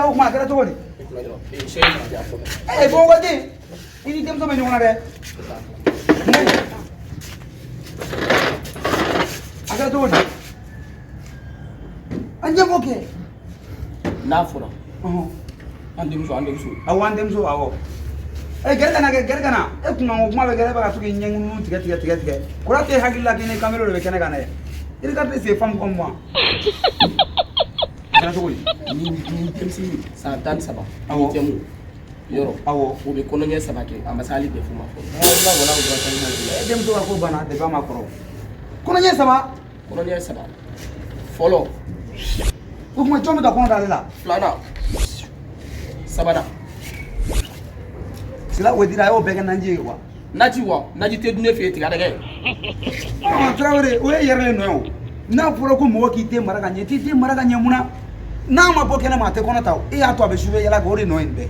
o kuma kɛra cogo di bɔ waati i ni denmuso bɛ ɲɔgɔn na dɛ a kɛra cogo di an ɲɛfɔ kɛ n'a fɔra an denmuso awɔ an denmuso awɔ gɛrɛ kana kɛ gɛrɛ kana e kun kan kuma bɛ kɛ e bɛ ka to k'i ɲɛŋunu tigɛ kura tɛ hakili la k'i ni kamero de bɛ kɛnɛ kan dɛ i ka tɛ se femme comme moi a kɛra cogo di ni denmisɛnnin san 13 ni tɛmu yɔrɔ awɔ o bɛ kɔnɔɲɛ 3 kɛ a ma se hali bɛɛ fɔ ma fɔlɔ e denmuso ka ko banna depuis a ma kɔrɔ kɔnɔɲɛ 3 kɔnɔɲɛ 3 fɔlɔ o kuma jɔn bɛ ka kɔnɔ d'ale la filanan sabanan sila o dira a y'o bɛɛ kɛ naji ye wa naji tɛ dun ne fɛ yen tiga dɛgɛ Tarawele o ye yɛrɛlen nɔ ye o n'a fɔra ko mɔgɔ k'i den mara ka ɲɛ t'i den mara ka ɲɛ mun na n'a ma bɔ kɛnɛma a tɛ kɔnɔ ta e y'a to a bɛ sufɛ yala kɛ o de nɔ ye nin bɛɛ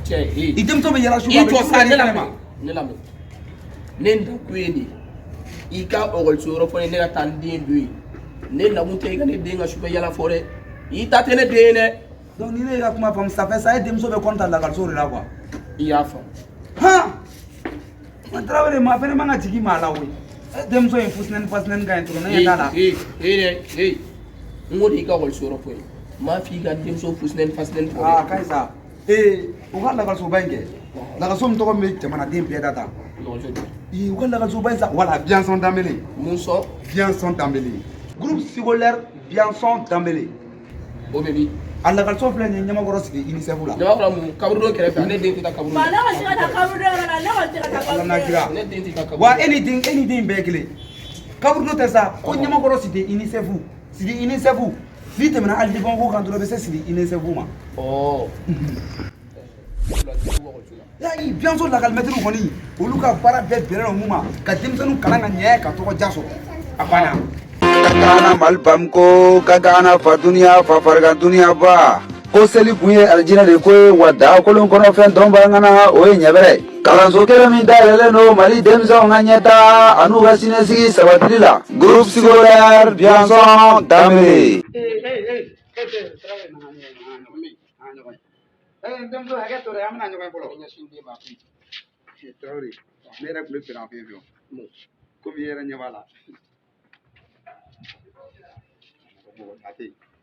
cɛ i denmuso bɛ yala sufɛ a bɛ sufɛ de kɛnɛma ne lamɛn ne nakun ye nin i ka ɔkɔliso yɔrɔ fɔ ne ka taa n den don yen ne nakun tɛ i ka ne den ka sufɛ yala fɔ dɛ i ta tɛ ne den ye dɛ donc ni ne ka kuma faamu ça fait ça e denmuso bɛ kɔnɔ ta lakaliso de la quoi i y'a faamu han Tarawele maa fɛnɛ man ka jigin maa la o e denmuso in fusinɛni ka ɲi tugun ne ɲɛ t'a la n ko de i ka ɔkɔliso yɔrɔ fɔ ye m'a fɔ i ka denmuso fusinɛni fɔ a ka ɲi sa u ka lakalisoba in kɛ lakaliso min tɔgɔ bɛ jamanaden bɛɛ da ta u ka lakalisoba in sa wala Biansɔn Danbele mun sɔn Biansɔn Danbele groupe scolaire Biansɔn Danbele o bɛ bi a lakaliso filɛ nin ye Ɲamakɔrɔ sigi UNICEF la Ɲamakɔrɔ mun kaburudon kɛrɛfɛ ne den tɛ taa kaburu ne ma se ka taa kaburudon yɔrɔ la ne kɔni tɛ ka taa Ala na jira ne den tɛ taa kaburu wa e ni den bɛɛ ye kelen kaburudon tɛ sa ko Ɲamakɔrɔ sigi UNICEF n'i tɛmɛna hali Liban ko kan dɔrɔn i bɛ se sigi UNICEF ma yayi Biansɔn lakalimɛtiriw kɔni olu ka baara bɛɛ bɛnnen don mun ma ka denmisɛnninw kalan ka ɲɛ ka tɔgɔ ja sɔrɔ a banna Kakana malbam ko kakana fa duniya fa farga duniya ba ko seli kun ye aljina de ko ye wa da kolon kɔnɔ fɛn dɔn bangana o ye ɲɛbɛrɛ kalanso kelen min dayɛlɛlen don Mali denmisɛnw ka ɲɛtaa an'u ka siniɲɛsigi sabatili la groupe scolaire Biansɔn Danbele denmuso hakɛ to dɛ an bɛna ɲɔgɔn fɔlɔ Tarawele ne yɛrɛ tun bɛ fɛ an fɛ yen komi i yɛrɛ ɲɛ b'a la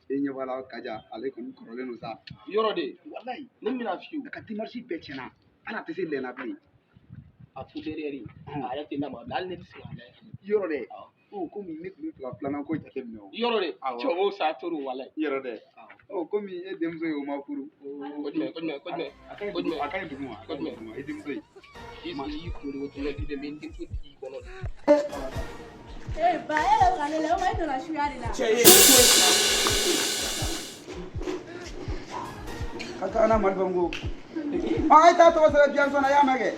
e ɲɛ b'a la Kaja ale kɔni kɔrɔlen don sa yɔrɔ de walayi ne bɛna f'i ye a ka dimanche bɛɛ tiɲɛna hali a tɛ se lɛn na bilen a fudɛrɛri a yɛrɛ tɛ lamaga hali ne bɛ se ka lajɛ yɔrɔ dɛ komi ne tun bɛ fɛ ka filanan ko jateminɛ o yɔrɔ de cɛw sa toro walayi yɔrɔ dɛ komi e denmuso ye o ma furu ko jumɛn a ka ɲi dugu ma e denmuso ye i kunkolo tun bɛ di dɛ n denmuso t'i kɔnɔ ba e yɛrɛ bɛ ka ne la o ma e donna suya de la cɛ ye Kakana malbam ko a ye taa tɔgɔ sɛbɛn Biansɔn na i y'a mɛn kɛ